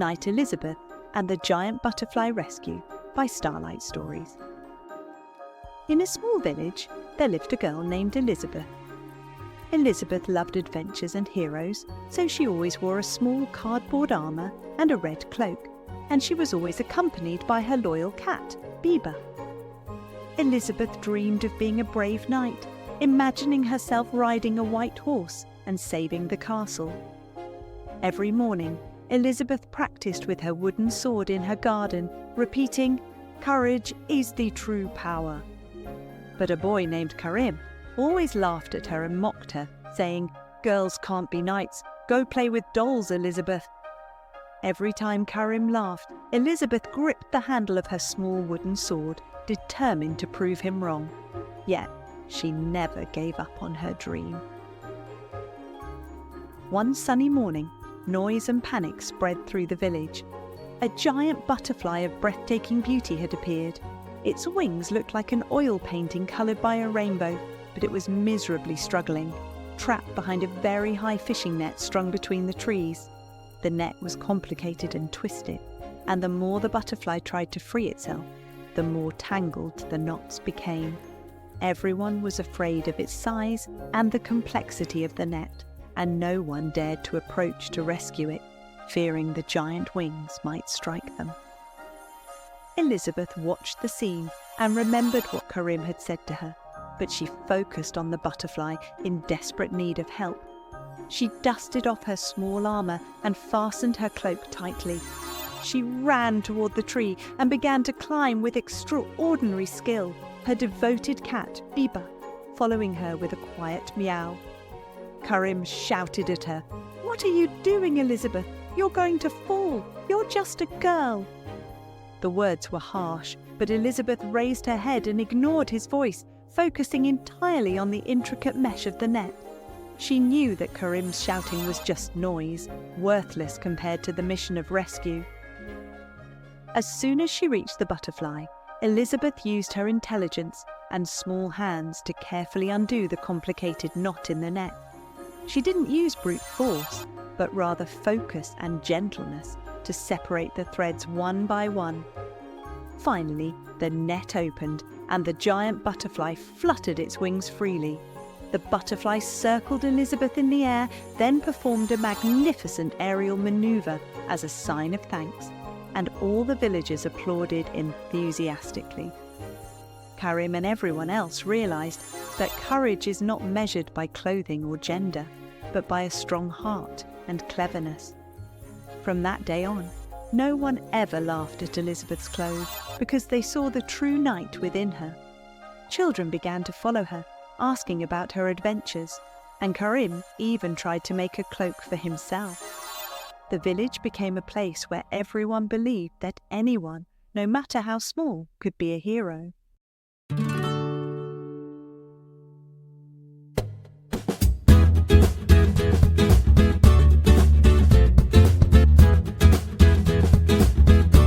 Knight Elizabeth and the Giant Butterfly Rescue by Starlight Stories. In a small village, there lived a girl named Elizabeth. Elizabeth loved adventures and heroes, so she always wore a small cardboard armour and a red cloak, and she was always accompanied by her loyal cat, Biba. Elizabeth dreamed of being a brave knight, imagining herself riding a white horse and saving the castle. Every morning, Elizabeth practiced with her wooden sword in her garden, repeating, "Courage is the true power." But a boy named Karim always laughed at her and mocked her, saying, "Girls can't be knights. Go play with dolls, Elizabeth." Every time Karim laughed, Elizabeth gripped the handle of her small wooden sword, determined to prove him wrong. Yet, she never gave up on her dream. One sunny morning, noise and panic spread through the village. A giant butterfly of breathtaking beauty had appeared. Its wings looked like an oil painting coloured by a rainbow, but it was miserably struggling, trapped behind a very high fishing net strung between the trees. The net was complicated and twisted, and the more the butterfly tried to free itself, the more tangled the knots became. Everyone was afraid of its size and the complexity of the net, and no one dared to approach to rescue it, fearing the giant wings might strike them. Elizabeth watched the scene and remembered what Karim had said to her, but she focused on the butterfly in desperate need of help. She dusted off her small armour and fastened her cloak tightly. She ran toward the tree and began to climb with extraordinary skill, her devoted cat, Biba, following her with a quiet meow. Karim shouted at her, "What are you doing, Elizabeth? You're going to fall. You're just a girl." The words were harsh, but Elizabeth raised her head and ignored his voice, focusing entirely on the intricate mesh of the net. She knew that Karim's shouting was just noise, worthless compared to the mission of rescue. As soon as she reached the butterfly, Elizabeth used her intelligence and small hands to carefully undo the complicated knot in the net. She didn't use brute force, but rather focus and gentleness to separate the threads one by one. Finally, the net opened and the giant butterfly fluttered its wings freely. The butterfly circled Elizabeth in the air, then performed a magnificent aerial maneuver as a sign of thanks, and all the villagers applauded enthusiastically. Karim and everyone else realized that courage is not measured by clothing or gender, but by a strong heart and cleverness. From that day on, no one ever laughed at Elizabeth's clothes because they saw the true knight within her. Children began to follow her, asking about her adventures, and Karim even tried to make a cloak for himself. The village became a place where everyone believed that anyone, no matter how small, could be a hero.